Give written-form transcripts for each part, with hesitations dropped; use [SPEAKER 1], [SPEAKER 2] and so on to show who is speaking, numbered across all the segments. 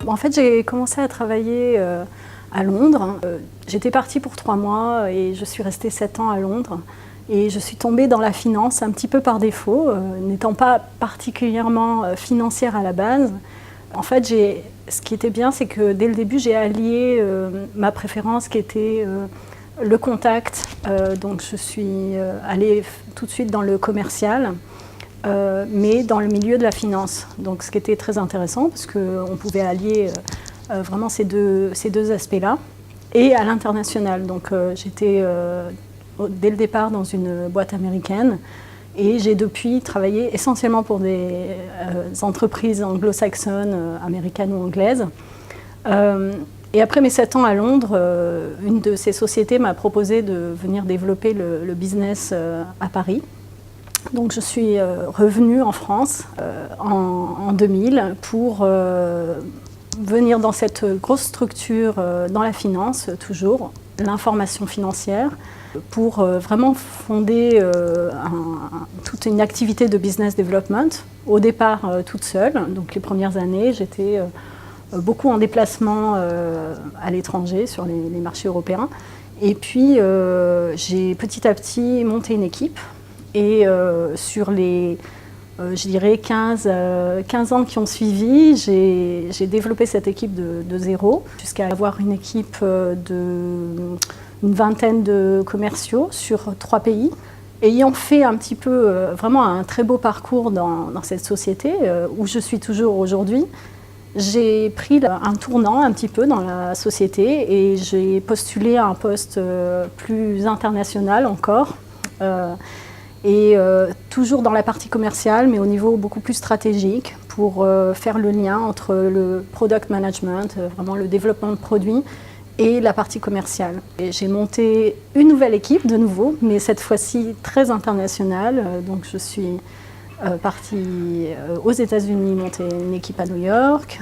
[SPEAKER 1] En fait, j'ai commencé à travailler à Londres. J'étais partie pour 3 mois et je suis restée 7 ans à Londres. Et je suis tombée dans la finance un petit peu par défaut, n'étant pas particulièrement financière à la base. En fait, ce qui était bien, c'est que dès le début, j'ai allié ma préférence qui était le contact. Donc je suis allée tout de suite dans le commercial, mais dans le milieu de la finance. Donc ce qui était très intéressant, parce qu'on pouvait allier vraiment ces deux aspects-là, et à l'international. Donc j'étais dès le départ dans une boîte américaine, et j'ai depuis travaillé essentiellement pour des entreprises anglo-saxonnes, américaines ou anglaises. Et après mes 7 ans à Londres, une de ces sociétés m'a proposé de venir développer le business à Paris. Donc je suis revenue en France en 2000 pour venir dans cette grosse structure dans la finance, toujours, l'information financière, pour vraiment fonder toute une activité de business development. Au départ, toute seule. Donc les premières années, j'étais beaucoup en déplacement à l'étranger, sur les marchés européens. Et puis, j'ai petit à petit monté une équipe. Et sur les, je dirais, 15 ans qui ont suivi, j'ai développé cette équipe de zéro, jusqu'à avoir une équipe d'une vingtaine de commerciaux sur 3 pays. Ayant fait un petit peu, vraiment un très beau parcours dans cette société, où je suis toujours aujourd'hui, j'ai pris un tournant un petit peu dans la société et j'ai postulé à un poste plus international encore. Toujours dans la partie commerciale, mais au niveau beaucoup plus stratégique, pour faire le lien entre le product management, vraiment le développement de produits, et la partie commerciale. J'ai monté une nouvelle équipe de nouveau, mais cette fois-ci très internationale. Donc je suis partie aux États-Unis, monter une équipe à New York,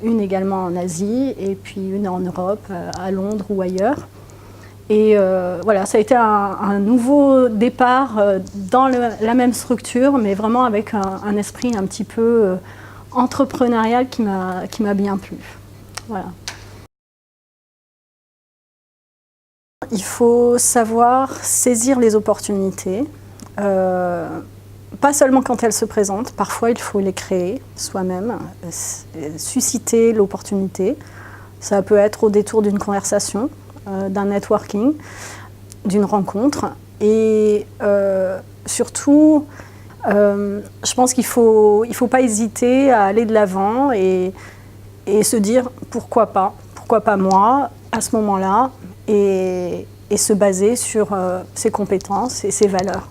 [SPEAKER 1] une également en Asie, et puis une en Europe, à Londres ou ailleurs. Et voilà, ça a été un nouveau départ dans la même structure, mais vraiment avec un esprit un petit peu entrepreneurial qui m'a bien plu. Voilà. Il faut savoir saisir les opportunités, pas seulement quand elles se présentent, parfois il faut les créer soi-même, susciter l'opportunité. Ça peut être au détour d'une conversation, d'un networking, d'une rencontre. Et surtout, je pense qu'il ne faut pas hésiter à aller de l'avant et se dire pourquoi pas moi à ce moment-là, et se baser sur ses compétences et ses valeurs.